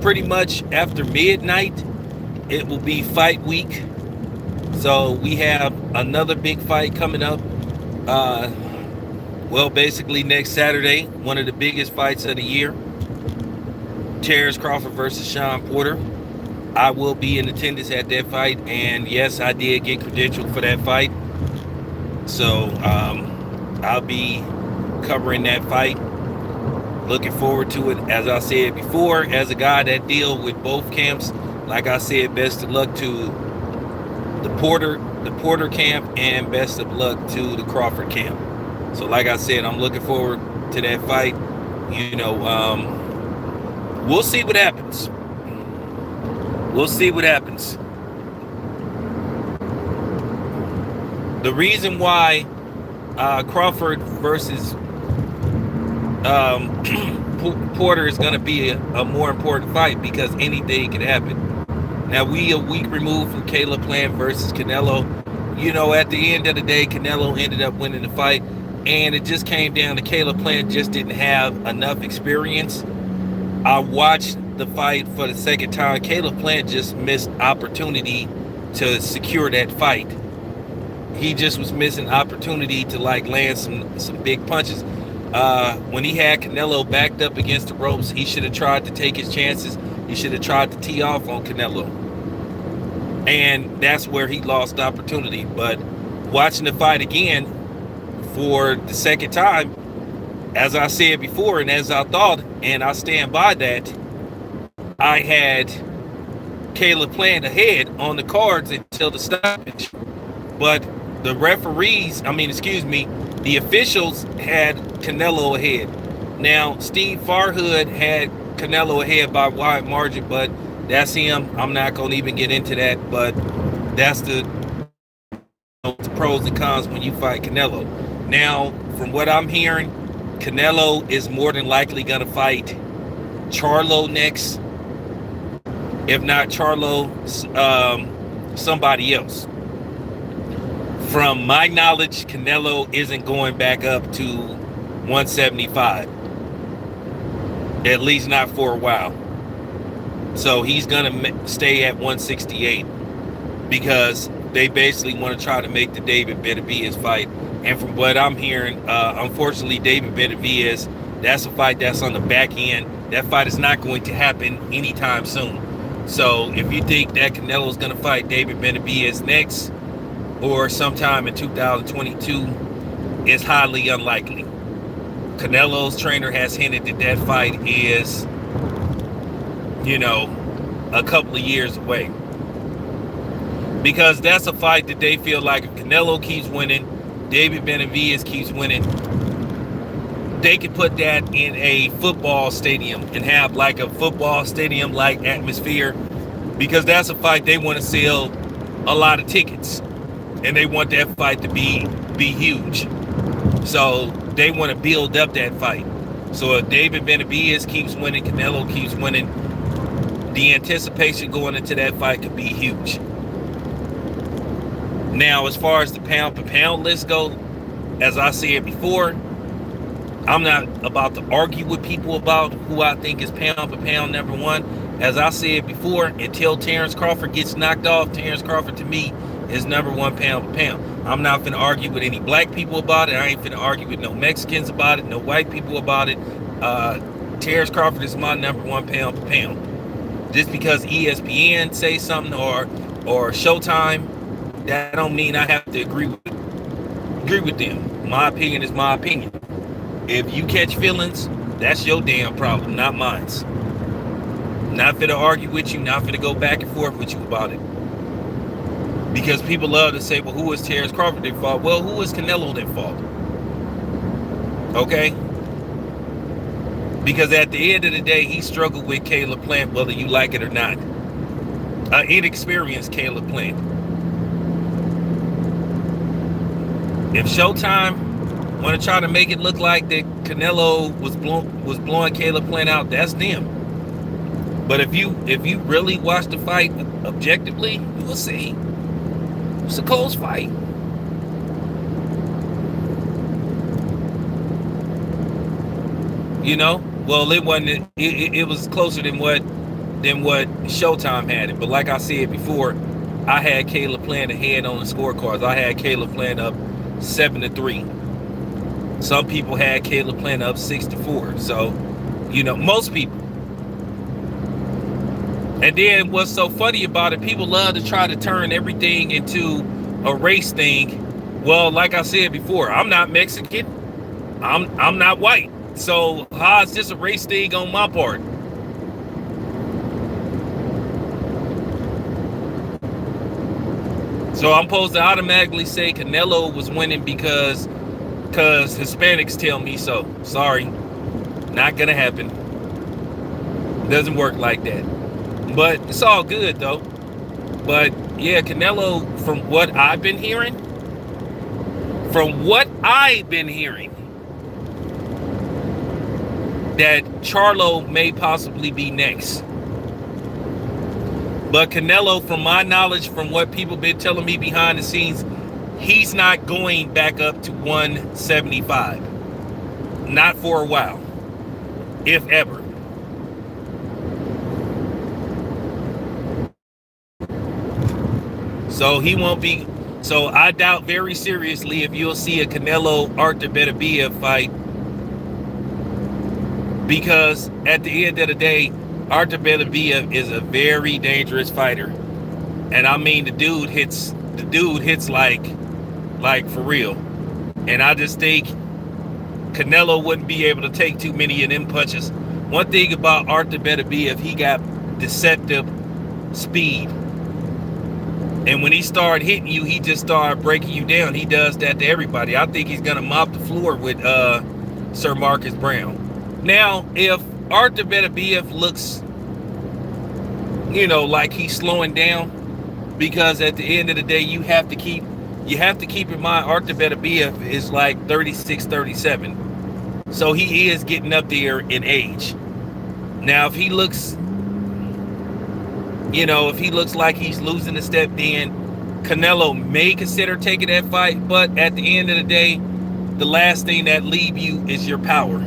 Pretty much after midnight, it will be fight week. So we have another big fight coming up. Uh, well, basically next Saturday, one of the biggest fights of the year. Terrence Crawford versus Sean Porter. I will be in attendance at that fight, and yes, I did get credentialed for that fight. So I'll be covering that fight. Looking forward to it. As I said before, as a guy that deal with both camps, like I said, best of luck to the Porter camp, and best of luck to the Crawford camp. So, like I said, I'm looking forward to that fight. We'll see what happens. We'll see what happens. The reason why Crawford versus Porter is going to be a more important fight, because anything can happen. Now, we a week removed from Caleb Plant versus Canelo. At the end of the day, Canelo ended up winning the fight, and it just came down to Caleb Plant just didn't have enough experience. I watched the fight for the second time. Caleb Plant just missed opportunity to secure that fight. He just was missing opportunity to land some big punches. When he had Canelo backed up against the ropes, he should have tried to take his chances. He should have tried to tee off on Canelo. And that's where he lost opportunity. But watching the fight again for the second time, as I said before, and as I thought, and I stand by that, I had Caleb Plant ahead on the cards until the stoppage. But the the officials had Canelo ahead. Now, Steve Farhood had Canelo ahead by wide margin, but that's him. I'm not going to even get into that, but that's the pros and cons when you fight Canelo. Now, from what I'm hearing, Canelo is more than likely going to fight Charlo next. If not Charlo, somebody else. From my knowledge, Canelo isn't going back up to 175. At least not for a while. So he's going to stay at 168, because they basically want to try to make the David Benavidez fight. And from what I'm hearing, unfortunately, David Benavidez, that's a fight that's on the back end. That fight is not going to happen anytime soon. So if you think that Canelo is going to fight David Benavidez next, or sometime in 2022, it's highly unlikely. Canelo's trainer has hinted that fight is, a couple of years away. Because that's a fight that they feel like if Canelo keeps winning, David Benavidez keeps winning, they could put that in a football stadium and have like a football stadium like atmosphere, because that's a fight they want to sell a lot of tickets, and they want that fight to be huge. So they want to build up that fight. So if David Benavidez keeps winning, Canelo keeps winning, the anticipation going into that fight could be huge. Now, as far as the pound for pound list goes, as I said before, I'm not about to argue with people about who I think is pound for pound number one. As I said before, until Terrence Crawford gets knocked off, Terrence Crawford to me is number one pound for pound. I'm not going to argue with any black people about it. I ain't going to argue with no Mexicans about it, no white people about it. Terrence Crawford is my number one pound for pound. Just because ESPN say something or Showtime, that don't mean I have to agree with them. My opinion is my opinion. If you catch feelings, that's your damn problem, not mine. Not finna argue with you, not finna go back and forth with you about it. Because people love to say, well, who is Terrence Crawford that fought? Well, who is Canelo that fought? Okay? Because at the end of the day, he struggled with Caleb Plant, whether you like it or not. Inexperienced Caleb Plant. If Showtime want to try to make it look like that Canelo was blowing Caleb Plant out, that's them. But if you really watch the fight objectively, you will see it's a close fight. Well, it wasn't. It was closer than what Showtime had it. But like I said before, I had Caleb playing ahead on the scorecards. I had Caleb playing up 7-3. Some people had Caleb playing up 6-4. So, most people. And then what's so funny about it, people love to try to turn everything into a race thing. Well, like I said before, I'm not Mexican. I'm not white. So how is this a race thing on my part? So I'm supposed to automatically say Canelo was winning because Hispanics tell me so. Sorry, not gonna happen. Doesn't work like that. But it's all good though. But yeah, Canelo, from what I've been hearing, that Charlo may possibly be next. But Canelo, from my knowledge, from what people been telling me behind the scenes, he's not going back up to 175. Not for a while, if ever. So he won't be. So I doubt very seriously if you'll see a Canelo Artur Benavidez fight, because at the end of the day, Artur Benavidez is a very dangerous fighter, and I mean the dude hits like for real. And I just think Canelo wouldn't be able to take too many of them punches. One thing about Artur Benavidez, he got deceptive speed. And when he started hitting you, he just started breaking you down. He does that to everybody. I think he's going to mop the floor with Sir Marcus Brown. Now, if Artur Benavidez looks, like he's slowing down, because at the end of the day, you have to keep in mind Artur Benavidez is like 36, 37. So he is getting up there in age. Now, if he looks like he's losing a step, then Canelo may consider taking that fight. But at the end of the day, the last thing that leave you is your power.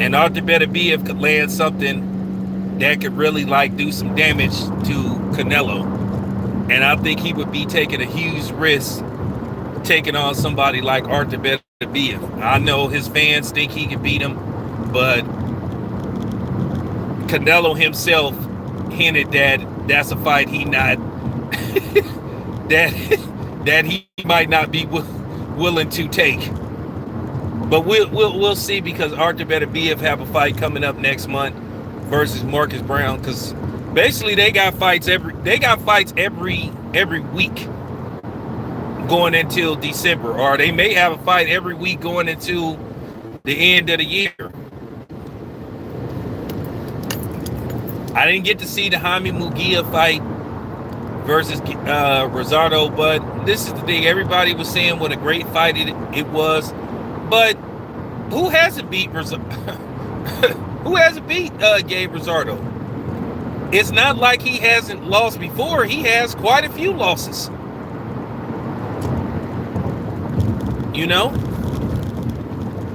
And Artur Benavidez could land something that could really do some damage to Canelo. And I think he would be taking a huge risk taking on somebody like Artur Benavidez. I know his fans think he can beat him, but Canelo himself hinted that that's a fight he not that he might not be willing to take. But we'll see, because Artur Benavidez have a fight coming up next month versus Marcus Brown, because basically they got fights every week going until December, or they may have a fight every week going into the end of the year. I didn't get to see the Jaime Munguia fight versus Rosado, but this is the thing. Everybody was saying what a great fight it was, but who hasn't beat Gabe Rosado? It's not like he hasn't lost before. He has quite a few losses.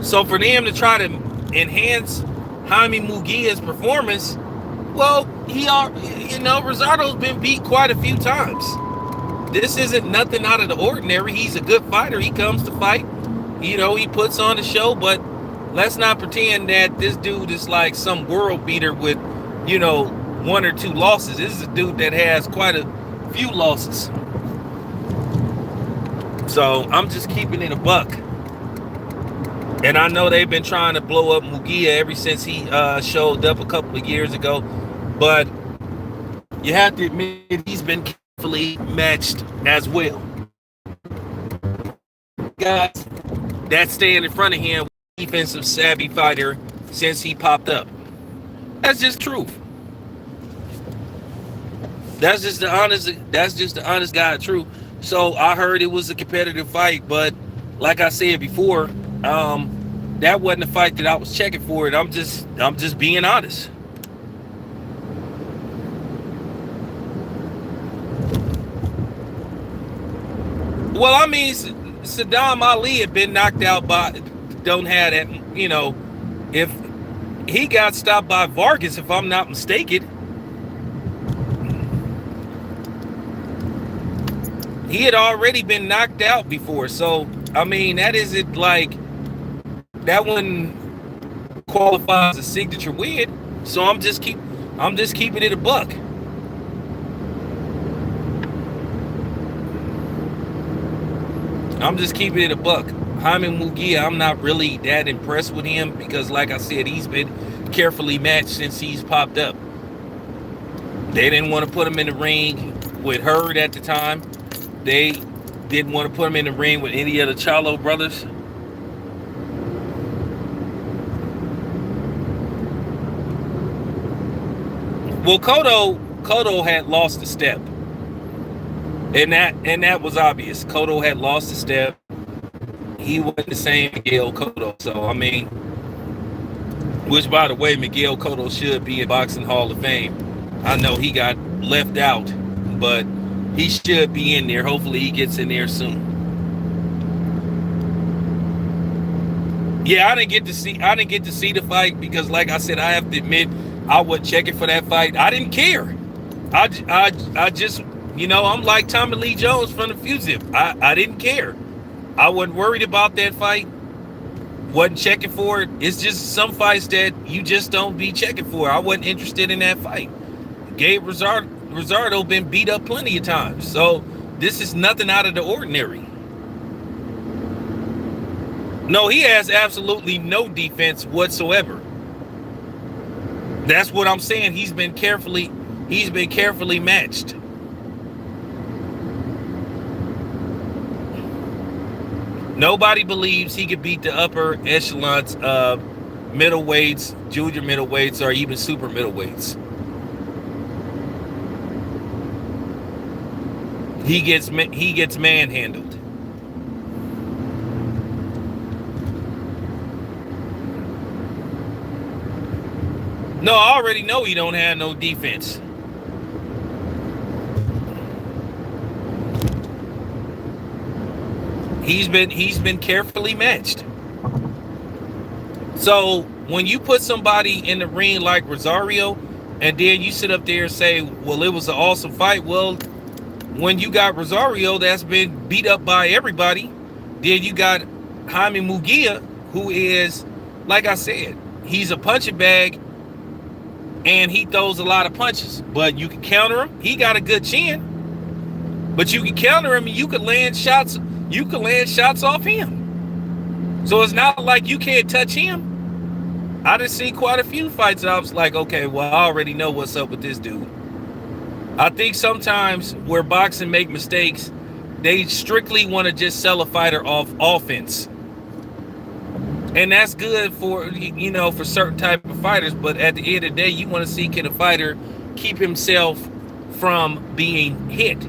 So for them to try to enhance Jaime Munguia's performance, well, Rosado's been beat quite a few times. This isn't nothing out of the ordinary. He's a good fighter. He comes to fight. He puts on the show, but let's not pretend that this dude is like some world beater with, 1 or 2 losses. This is a dude that has quite a few losses. So I'm just keeping it a buck. And I know they've been trying to blow up Munguia ever since he showed up a couple of years ago. But you have to admit he's been carefully matched as well. Guys that stand in front of him, defensive savvy fighter since he popped up. That's just truth. That's just the honest God truth. So I heard it was a competitive fight, but like I said before, that wasn't a fight that I was checking for. I'm just being honest. Well, I mean, Saddam Ali had been knocked out by don't have that, if he got stopped by Vargas, if I'm not mistaken, he had already been knocked out before. So, I mean, that isn't like, that wouldn't qualify as a signature win. So I'm just keeping it a buck. I'm just keeping it a buck. Jaime Munguia, I'm not really that impressed with him because, like I said, he's been carefully matched since he's popped up. They didn't want to put him in the ring with Hurd at the time. They didn't want to put him in the ring with any of the Charlo brothers. Well, Cotto had lost a step. And that was obvious. Cotto had lost a step. He wasn't the same Miguel Cotto. So, I mean, which, by the way, Miguel Cotto should be in Boxing Hall of Fame. I know he got left out, but he should be in there. Hopefully he gets in there soon. Yeah, I didn't get to see the fight because, like I said, I have to admit, I wasn't checking for that fight. I didn't care. I just, I'm like Tommy Lee Jones from The Fugitive. I didn't care. I wasn't worried about that fight. Wasn't checking for it. It's just some fights that you just don't be checking for. I wasn't interested in that fight. Gabe Rosado been beat up plenty of times. So this is nothing out of the ordinary. No, he has absolutely no defense whatsoever. That's what I'm saying. He's been carefully matched. Nobody believes he could beat the upper echelons of middleweights, junior middleweights, or even super middleweights. He gets manhandled. No, I already know he don't have no defense. He's been carefully matched. So when you put somebody in the ring like Rosario, and then you sit up there and say, well, it was an awesome fight. Well, when you got Rosario that's been beat up by everybody, then you got Jaime Munguia, who is, like I said, he's a punching bag and he throws a lot of punches, but you can counter him. He got a good chin, but you can counter him and you can land shots. You can land shots off him. So it's not like you can't touch him. I done seen quite a few fights that I was like, okay, well, I already know what's up with this dude. I think sometimes where boxing make mistakes, they strictly want to just sell a fighter off offense. And that's good for, for certain type of fighters. But at the end of the day, you want to see, can a fighter keep himself from being hit?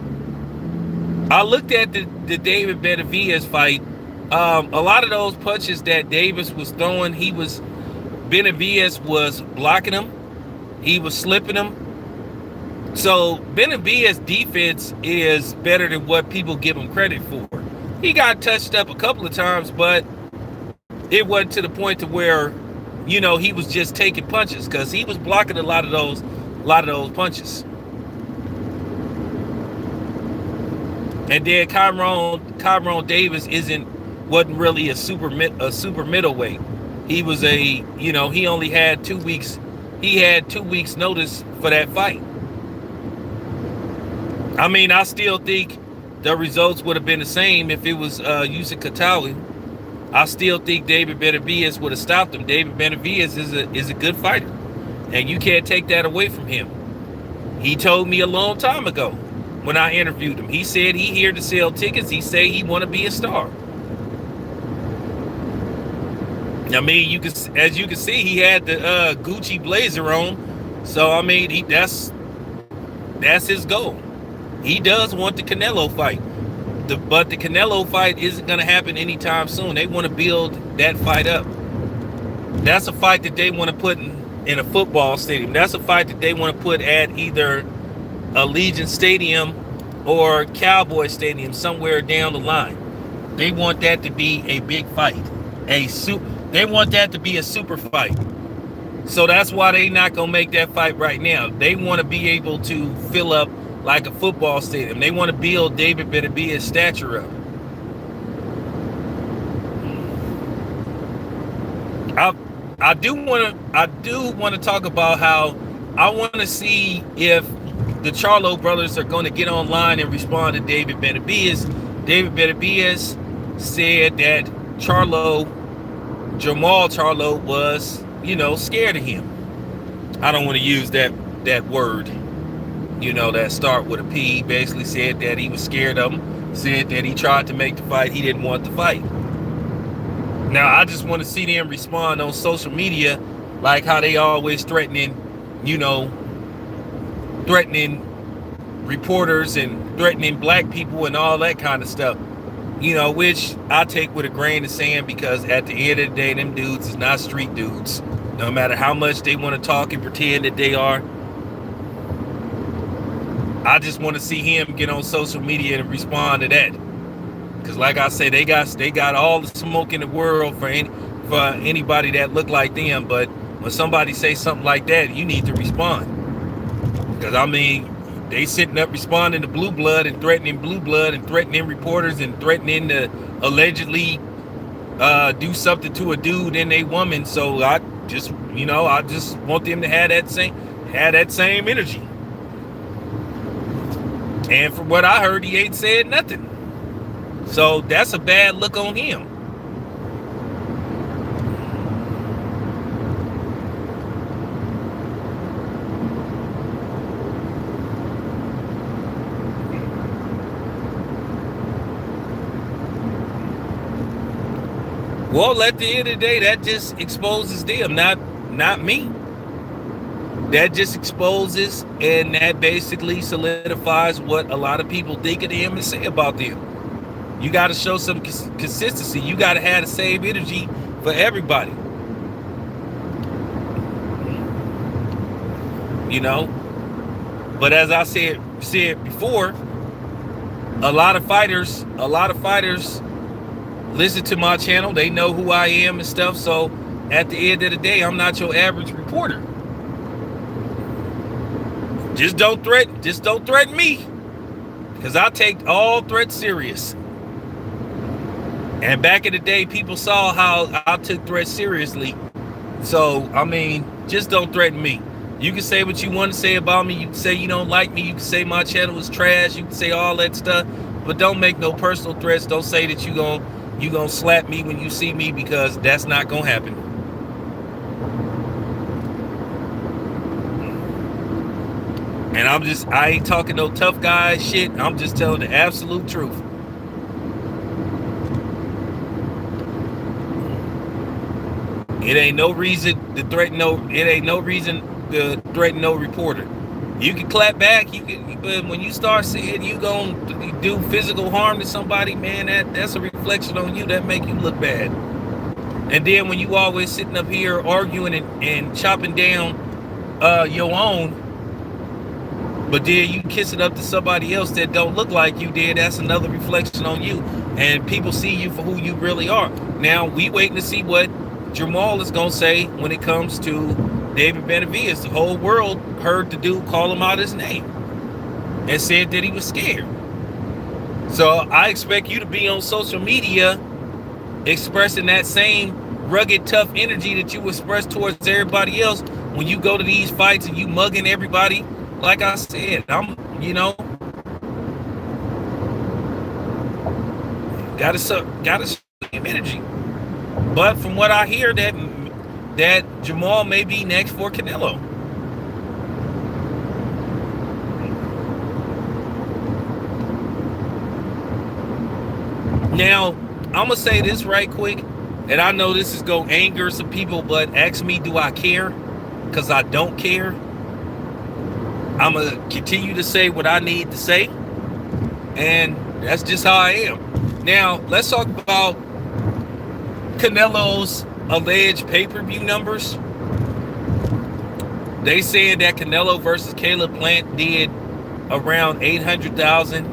I looked at the David Benavidez fight. A lot of those punches that Davis was throwing, Benavidez was blocking them. He was slipping them. So Benavidez' defense is better than what people give him credit for. He got touched up a couple of times, but it wasn't to the point to where, he was just taking punches, because he was blocking a lot of those punches. And then Kyron Davis wasn't really a super middleweight. He was he only had 2 weeks. He had 2 weeks notice for that fight. I mean, I still think the results would have been the same if it was Yusuf Katawi. I still think David Benavidez would have stopped him. David Benavidez is a good fighter, and you can't take that away from him. He told me a long time ago, when I interviewed him, he said he here to sell tickets. He say he want to be a star. I mean, as you can see, he had the Gucci blazer on. So I mean, that's his goal. He does want the Canelo fight, but the Canelo fight isn't going to happen anytime soon. They want to build that fight up. That's a fight that they want to put in a football stadium. That's a fight that they want to put at either Allegiant Stadium or Cowboy Stadium, somewhere down the line. They want that to be a big fight. They want that to be a super fight. So that's why they not gonna make that fight right now. They want to be able to fill up like a football stadium. They want to build David Benavidez' stature up. I I do want to talk about how I want to see if the Charlo brothers are going to get online and respond to David Benavidez. David Benavidez said that Jamal Charlo was, scared of him. I don't want to use that word, that start with a P. Basically said that he was scared of him. Said that he tried to make the fight. He didn't want the fight. Now, I just want to see them respond on social media like how they always threatening reporters and threatening black people and all that kind of stuff. Which I take with a grain of sand, because at the end of the day, them dudes is not street dudes. No matter how much they want to talk and pretend that they are. I just want to see him get on social media and respond to that. Because like I said, they got all the smoke in the world for anybody that look like them. But when somebody say something like that, you need to respond. Because they sitting up responding to Blue Blood and threatening reporters and threatening to allegedly do something to a dude and a woman. So I just want them to have that same energy. And from what I heard, he ain't said nothing. So that's a bad look on him. Well, at the end of the day, that just exposes them, not me. That just exposes, and that basically solidifies what a lot of people think of them and say about them. You got to show some consistency. You got to have the same energy for everybody. But as I said before, a lot of fighters listen to my channel. They know who I am and stuff. So at the end of the day, I'm not your average reporter. Just don't threaten me, because I take all threats serious. And back in the day, people saw how I took threats seriously. So, just don't threaten me. You can say what you want to say about me. You can say you don't like me. You can say my channel is trash. You can say all that stuff. But don't make no personal threats. Don't say that you gonna slap me when you see me, because that's not gonna happen. And I ain't talking no tough guy shit. I'm just telling the absolute truth. It ain't no reason to threaten no reporter. You can clap back, but when you start saying you gonna do physical harm to somebody, man, that's a reflection on you that make you look bad. And then when you always sitting up here arguing and chopping down your own, but then you kiss it up to somebody else that don't look like you did, that's another reflection on you. And people see you for who you really are. Now, we waiting to see what Jamal is going to say when it comes to David Benavidez. The whole world heard the dude call him out his name and said that he was scared. So I expect you to be on social media expressing that same rugged, tough energy that you express towards everybody else when you go to these fights and you mugging everybody. Like I said, gotta same energy. But from what I hear, that Jamal may be next for Canelo. Now, I'm gonna say this right quick, and I know this is gonna anger some people, but ask me, do I care? Because I don't care. I'm gonna continue to say what I need to say, and that's just how I am. Now, let's talk about Canelo's alleged pay-per-view numbers. They said that Canelo versus Caleb Plant did around 800,000.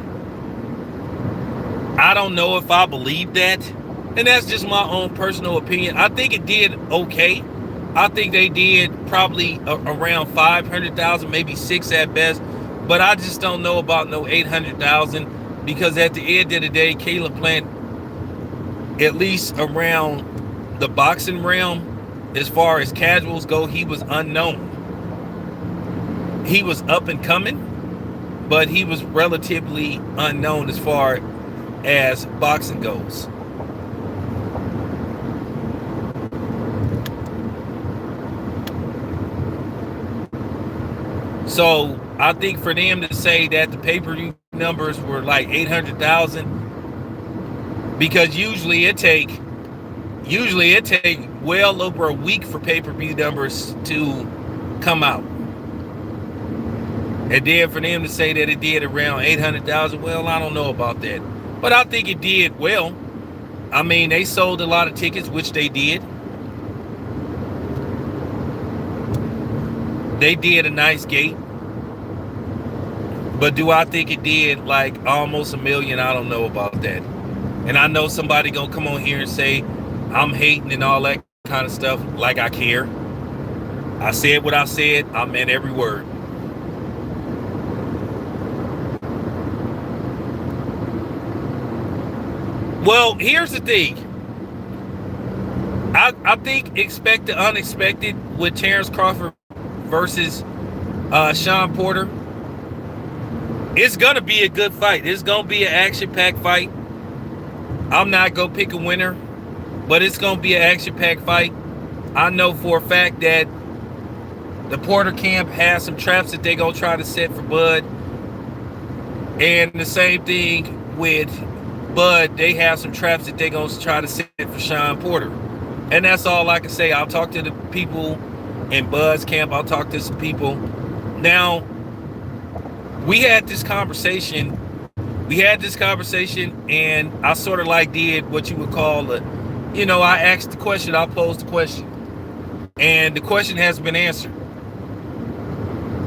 I don't know if I believe that. And that's just my own personal opinion. I think it did okay. I think they did probably around 500,000, maybe six at best. But I just don't know about no 800,000 because at the end of the day, Caleb Plant, at least around the boxing realm, as far as casuals go, he was unknown. He was up and coming, but he was relatively unknown as far as boxing goes. So I think for them to say that the pay-per-view numbers were like 800,000, because usually it take well over a week for pay-per-view numbers to come out. And then for them to say that it did around 800,000, well, I don't know about that. But I think it did well. I mean, they sold a lot of tickets, which they did. They did a nice gate. But do I think it did like almost 1 million? I don't know about that. And I know somebody gonna come on here and say I'm hating and all that kind of stuff. Like I care. I said what I said. I meant every word. Well, here's the thing. I think expect the unexpected with Terrence Crawford versus Sean Porter. It's going to be a good fight. It's going to be an action-packed fight. I'm not going to pick a winner, but it's going to be an action-packed fight. I know for a fact that the Porter camp has some traps that they're going to try to set for Bud. And the same thing with Bud, they have some traps that they're going to try to set for Sean Porter. And that's all I can say. I'll talk to the people in Bud's camp. I'll talk to some people. Now, we had this conversation, and I sort of like did what you would call I asked the question, I posed the question, and the question has been answered.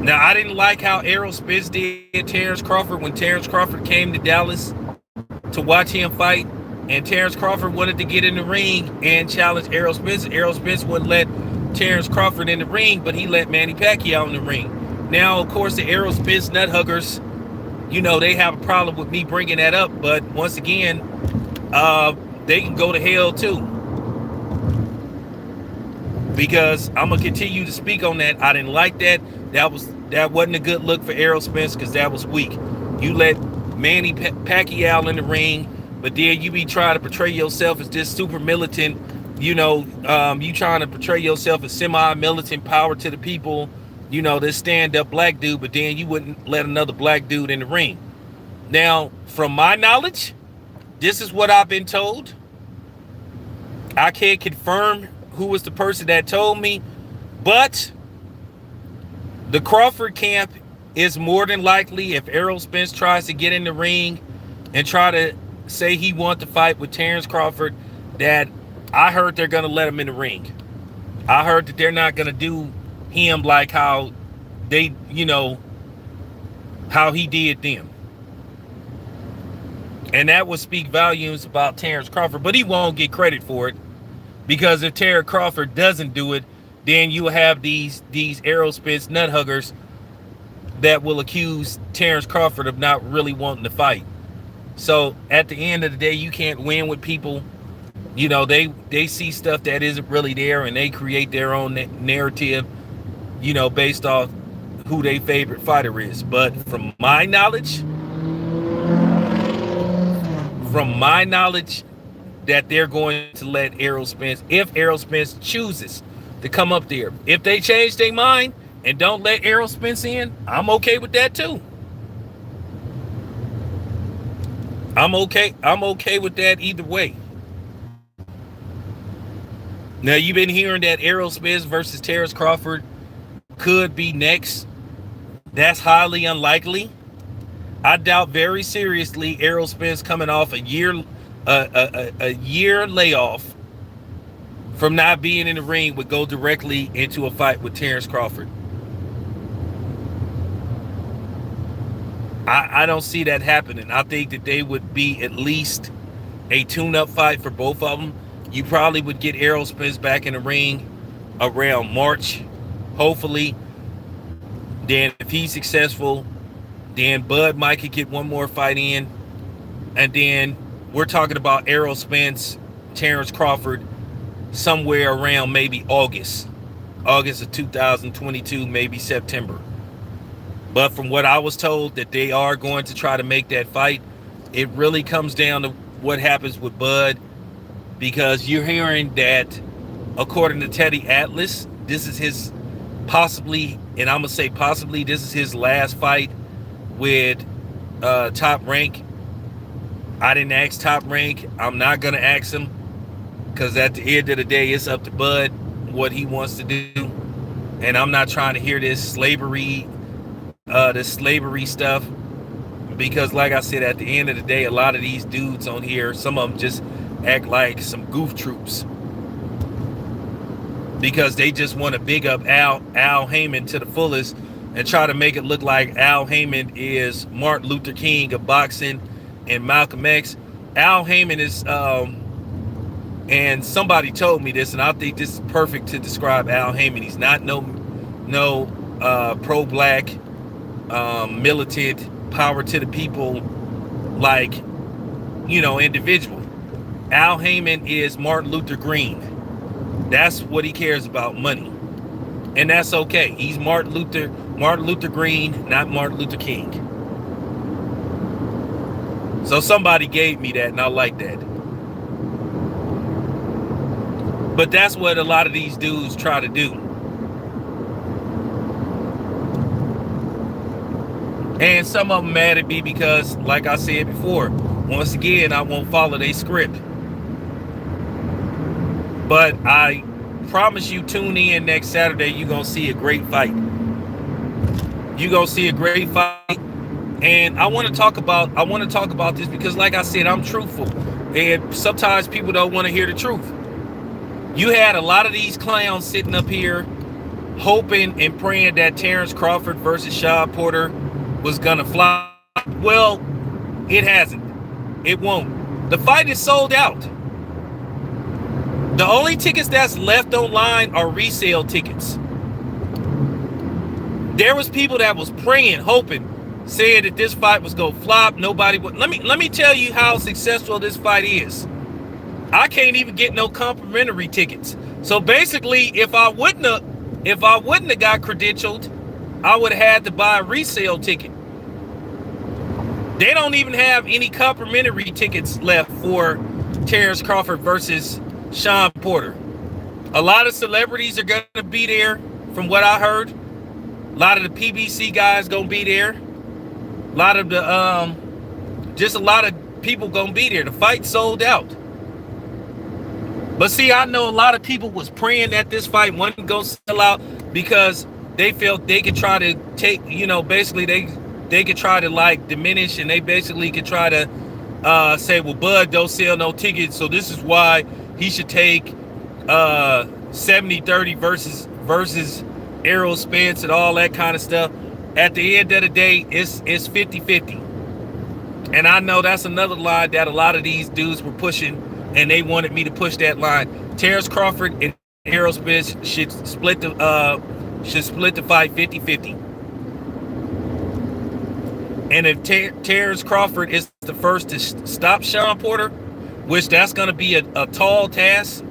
Now, I didn't like how Errol Spence did Terrence Crawford when Terrence Crawford came to Dallas to watch him fight, and Terrence Crawford wanted to get in the ring and challenge Errol Spence. Errol Spence wouldn't let Terrence Crawford in the ring, but he let Manny Pacquiao in the ring. Now, of course, the Errol Spence nut huggers, they have a problem with me bringing that up. But once again, they can go to hell too. Because I'm going to continue to speak on that. I didn't like that. That wasn't a good look for Errol Spence because that was weak. You let Manny Pacquiao in the ring, but then you be trying to portray yourself as this super militant, you trying to portray yourself as semi-militant power to the people, this stand-up black dude, but then you wouldn't let another black dude in the ring. Now, from my knowledge, this is what I've been told. I can't confirm who was the person that told me, but the Crawford camp is more than likely, if Errol Spence tries to get in the ring and try to say he wants to fight with Terrence Crawford, that I heard they're going to let him in the ring. I heard that they're not going to do him like how they, how he did them. And that would speak volumes about Terrence Crawford, but he won't get credit for it, because if Terrence Crawford doesn't do it, then you have these Errol Spence nut huggers that will accuse Terrence Crawford of not really wanting to fight. So at the end of the day, you can't win with people. They see stuff that isn't really there, and they create their own narrative, based off who their favorite fighter is. But from my knowledge, that they're going to let Errol Spence, if Errol Spence chooses to come up there. If they change their mind and don't let Errol Spence in, I'm okay with that too. I'm okay with that either way. Now, you've been hearing that Errol Spence versus Terrence Crawford could be next. That's highly unlikely. I doubt very seriously Errol Spence, coming off a year layoff from not being in the ring, would go directly into a fight with Terrence Crawford. I don't see that happening. I think that they would be at least a tune-up fight for both of them. You probably would get Errol Spence back in the ring around March, hopefully. Then if he's successful, then Bud might could get one more fight in, and then we're talking about Errol Spence, Terrence Crawford, somewhere around maybe August of 2022, maybe September. But from what I was told, that they are going to try to make that fight. It really comes down to what happens with Bud, because you're hearing that, according to Teddy Atlas, this is his possibly, and I'm gonna say possibly, this is his last fight with Top Rank. I didn't ask Top Rank. I'm not gonna ask him, because at the end of the day, it's up to Bud what he wants to do, and I'm not trying to hear this slavery stuff, because like I said, at the end of the day, a lot of these dudes on here, some of them just act like some goof troops, because they just want to big up Al Heyman to the fullest and try to make it look like Al Heyman is Martin Luther King of boxing and Malcolm X. Al Heyman is and somebody told me this, and I think this is perfect to describe Al Heyman. He's not no pro-black militant, power to the people, like, individual. Al Heyman is Martin Luther Green. That's what he cares about, money. And that's okay. He's Martin Luther Green, not Martin Luther King. So somebody gave me that, and I like that. But that's what a lot of these dudes try to do. And some of them mad at me because, like I said before, once again, I won't follow their script. But I promise you, tune in next Saturday, you're going to see a great fight. You're going to see a great fight. And I want to talk about this because, like I said, I'm truthful. And sometimes people don't want to hear the truth. You had a lot of these clowns sitting up here hoping and praying that Terrence Crawford versus Sean Porter was gonna fly. Well, it hasn't. It won't. The fight is sold out. The only tickets that's left online are resale tickets. There was people that was praying, hoping, saying that this fight was gonna flop. Nobody would. Let me tell you how successful this fight is. I can't even get no complimentary tickets. So basically, if I wouldn't have got credentialed, I would have had to buy a resale ticket. They don't even have any complimentary tickets left for Terrence Crawford versus Sean Porter. A lot of celebrities are going to be there, from what I heard. A lot of the PBC guys going to be there. A lot of the, just a lot of people going to be there. The fight sold out. But see, I know a lot of people was praying that this fight wasn't going to sell out because they felt they could try to take, basically they could try to like diminish, and they basically could try to say, well, Bud don't sell no tickets, so this is why he should take 70-30 versus Errol Spence and all that kind of stuff. At the end of the day, it's 50-50. And I know that's another line that a lot of these dudes were pushing, and they wanted me to push that line. Terrence Crawford and Errol Spence should split the fight 50-50. And if Terrence Crawford is the first to stop Sean Porter, which that's going to be a tall task,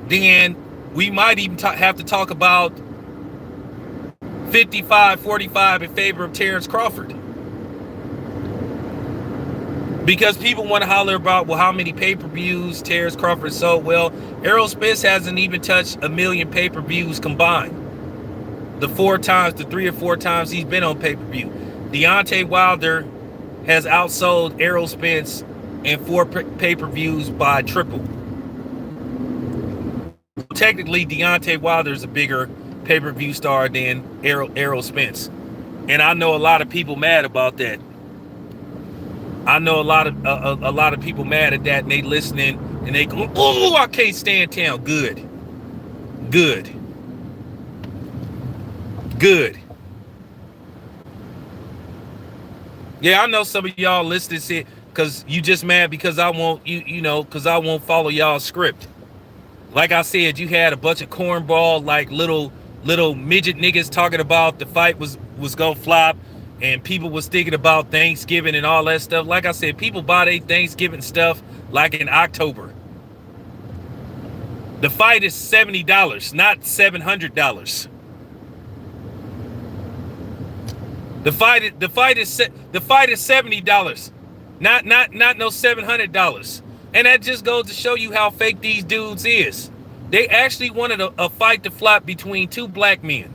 then we might even have to talk about 55-45 in favor of Terrence Crawford. Because people want to holler about, well, how many pay-per-views Terrence Crawford sold. Well, Errol Spence hasn't even touched 1 million pay-per-views combined. The 3 or 4 times he's been on pay-per-view. Deontay Wilder has outsold Errol Spence in 4 pay-per-views by triple. Technically, Deontay Wilder is a bigger pay-per-view star than Errol Spence. And I know a lot of people mad about that. I know a lot of people mad at that, and they listening and they go, "Oh, I can't stand town." Good. Yeah, I know some of y'all listening said, Cause you just mad because I won't cause I won't follow y'all's script. Like I said, you had a bunch of cornball, like little midget niggas talking about the fight was gonna flop, and people was thinking about Thanksgiving and all that stuff. Like I said, people buy their Thanksgiving stuff like in October. The fight is $70, not $700. The fight is $70, not no $700. And that just goes to show you how fake these dudes is. They actually wanted a fight to flop between two black men.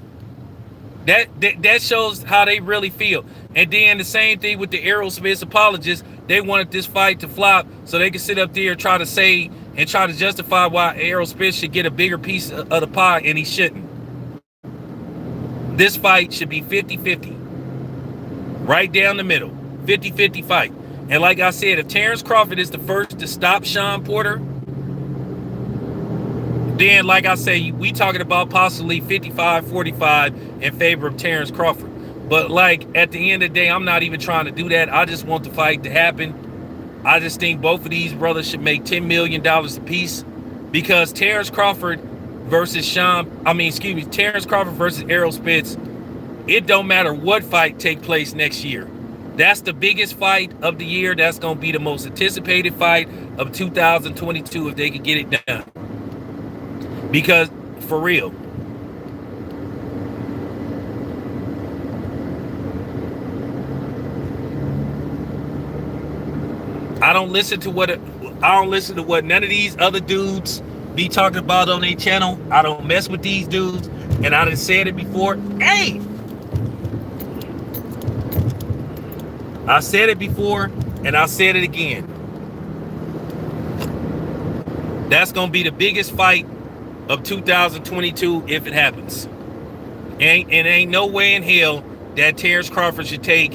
That shows how they really feel. And then the same thing with the Errol Spence apologists. They wanted this fight to flop so they could sit up there and try to say and try to justify why Errol Spence should get a bigger piece of the pie, and he shouldn't. This fight should be 50-50. Right down the middle. 50-50 fight. And like I said, if Terrence Crawford is the first to stop Sean Porter, then like I say, we talking about possibly 55-45 in favor of Terrence Crawford. But like at the end of the day, I'm not even trying to do that. I just want the fight to happen. I just think both of these brothers should make $10 million apiece, because Terrence Crawford versus Terrence Crawford versus Errol Spence, it don't matter what fight take place next year. That's the biggest fight of the year. That's going to be the most anticipated fight of 2022 if they can get it done. Because, for real, I don't listen to what none of these other dudes be talking about on their channel. I don't mess with these dudes, and I done said it before. Hey, I said it before, and I said it again. That's gonna be the biggest fight of 2022 if it happens. Ain't no way in hell that Terrence Crawford should take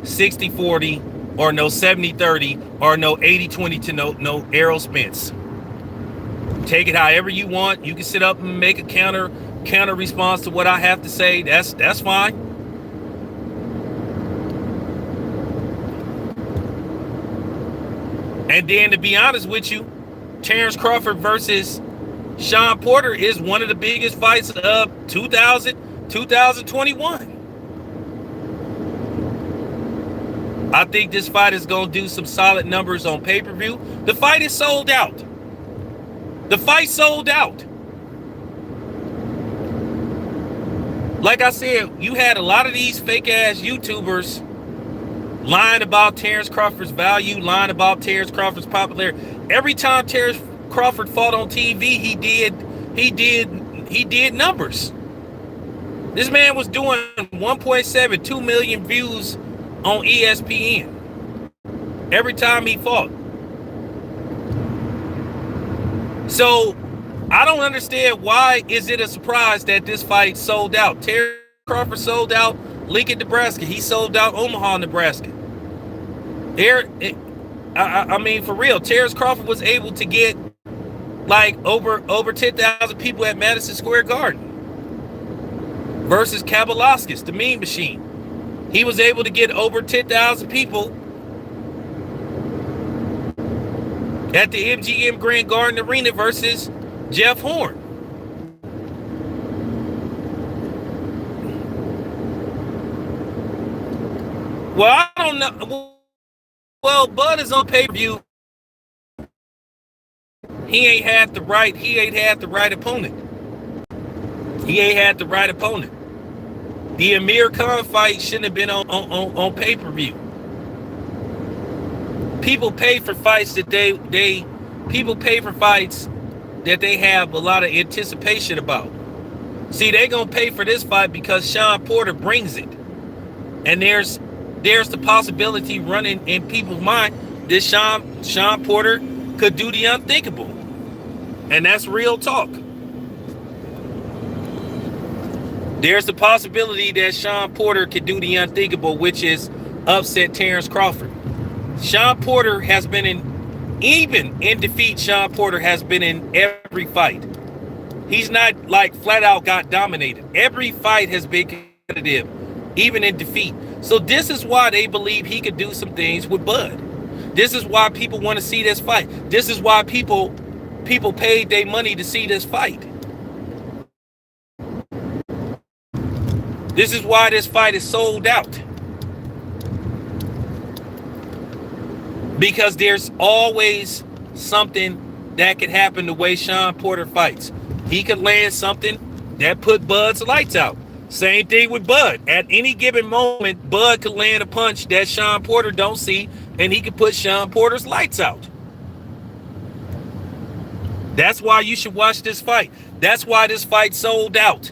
60-40 or no 70-30 or no 80-20 to no Errol Spence. Take it however you want. You can sit up and make a counter response to what I have to say. That's fine. And then to be honest with you, Terrence Crawford versus Sean Porter is one of the biggest fights of 2021. I think this fight is going to do some solid numbers on pay-per-view. The fight is sold out. The fight sold out. Like I said, you had a lot of these fake-ass YouTubers lying about Terrence Crawford's value, lying about Terrence Crawford's popularity. Every time Terrence Crawford fought on TV, he did numbers. This man was doing 1.72 million views on ESPN every time he fought. So I don't understand, why is it a surprise that this fight sold out? Terrence Crawford sold out Lincoln, Nebraska. He sold out Omaha, Nebraska. I mean, for real, Terrence Crawford was able to get like over 10,000 people at Madison Square Garden versus Kabalaskis, the Mean Machine. He was able to get over 10,000 people at the MGM Grand Garden Arena versus Jeff Horn. Well, I don't know. Well, Bud is on pay-per-view. He ain't had the right opponent. The Amir Khan fight shouldn't have been on pay-per-view. People pay for fights that they have a lot of anticipation about. See, they gonna pay for this fight because Sean Porter brings it. And there's the possibility running in people's mind that Sean Porter could do the unthinkable. And that's real talk. There's the possibility that Sean Porter could do the unthinkable, which is upset Terrence Crawford. Sean Porter has been even in defeat, Sean Porter has been in every fight. He's not like flat out got dominated. Every fight has been competitive, even in defeat. So this is why they believe he could do some things with Bud. This is why people want to see this fight. This is why people paid their money to see this fight. This is why this fight is sold out. Because there's always something that could happen the way Sean Porter fights. He could land something that put Bud's lights out. Same thing with Bud. At any given moment, Bud could land a punch that Sean Porter don't see, and he could put Sean Porter's lights out. That's why you should watch this fight. That's why this fight sold out.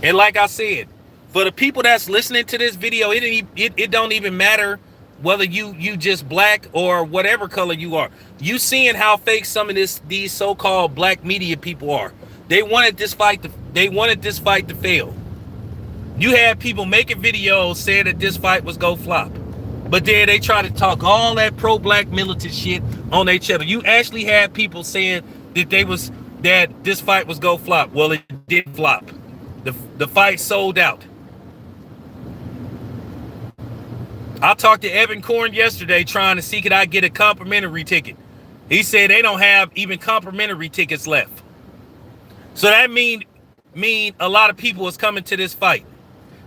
And like I said, for the people that's listening to this video, it don't even matter whether you just black or whatever color you are. You seeing how fake some of these so-called black media people are. They wanted this fight to fail. You had people making videos saying that this fight was go flop. But then they try to talk all that pro-black militant shit on their channel. You actually had people saying that this fight was go flop. Well, it did flop. The fight sold out. I talked to Evan Korn yesterday trying to see could I get a complimentary ticket. He said they don't have even complimentary tickets left. So that mean a lot of people is coming to this fight.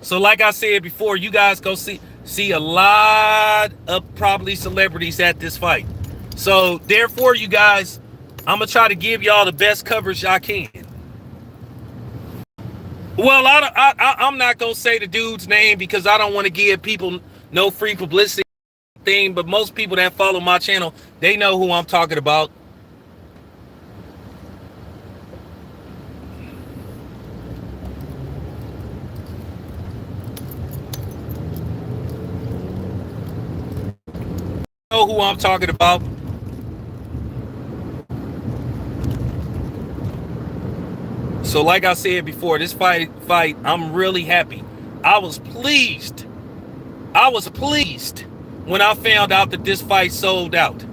So like I said before, you guys go see a lot of probably celebrities at this fight. So therefore, you guys, I'm gonna try to give y'all the best coverage I can. Well, I'm not gonna say the dude's name because I don't want to give people no free publicity thing, but most people that follow my channel, they know who I'm talking about. Know who I'm talking about. So like I said before, this fight, I'm really happy. I was pleased when I found out that this fight sold out.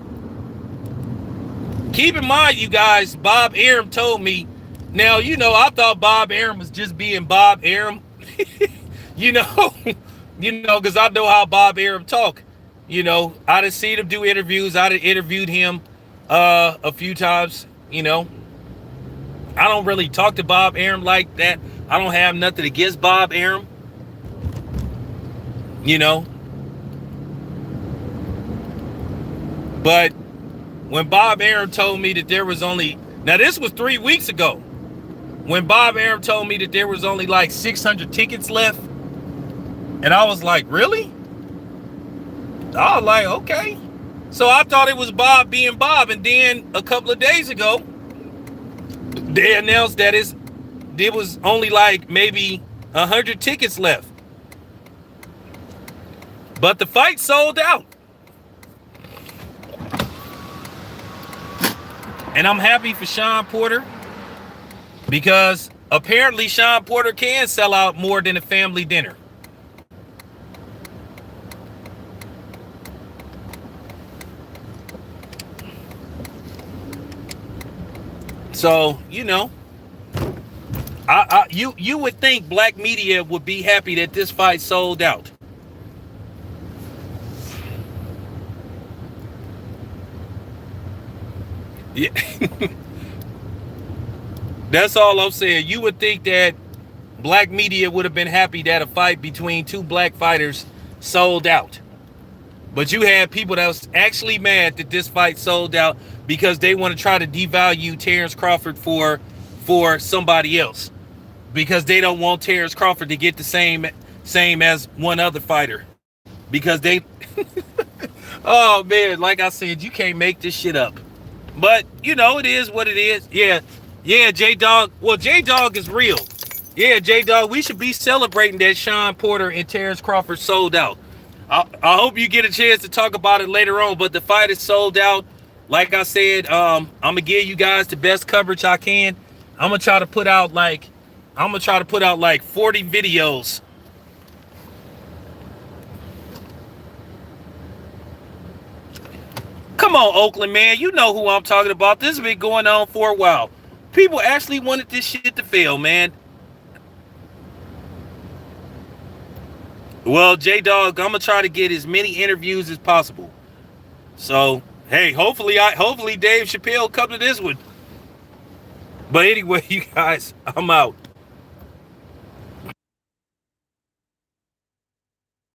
Keep in mind, you guys, Bob Arum told me. Now, I thought Bob Arum was just being Bob Arum. Because I know how Bob Arum talk. I done seen him do interviews. I done interviewed him a few times. I don't really talk to Bob Arum like that. I don't have nothing against Bob Arum. But when Bob Arum told me that there was only, now this was 3 weeks ago, when Bob Arum told me that there was only like 600 tickets left, and I was like, really? I was like, okay. So I thought it was Bob being Bob, and then a couple of days ago, they announced that there was only like maybe 100 tickets left. But the fight sold out. And I'm happy for Sean Porter because apparently Sean Porter can sell out more than a family dinner. So, you would think black media would be happy that this fight sold out. Yeah. That's all I'm saying. You would think that black media would have been happy that a fight between two black fighters sold out. But you had people that was actually mad that this fight sold out because they want to try to devalue Terrence Crawford for somebody else. Because they don't want Terrence Crawford to get the same as one other fighter. Because they oh man, like I said, you can't make this shit up. But it is what it is. Yeah, J-Dog. Well, J-Dog is real. Yeah, J-Dog, we should be celebrating that Sean Porter and Terrence Crawford sold out. I hope you get a chance to talk about it later on, but the fight is sold out. Like I said, I'm gonna give you guys the best coverage I can. I'm gonna try to put out like 40 videos. Come on, Oakland, man. You know who I'm talking about. This has been going on for a while. People actually wanted this shit to fail, man. Well, J-Dog, I'm gonna try to get as many interviews as possible. So, hey, hopefully Dave Chappelle come to this one. But anyway, you guys, I'm out.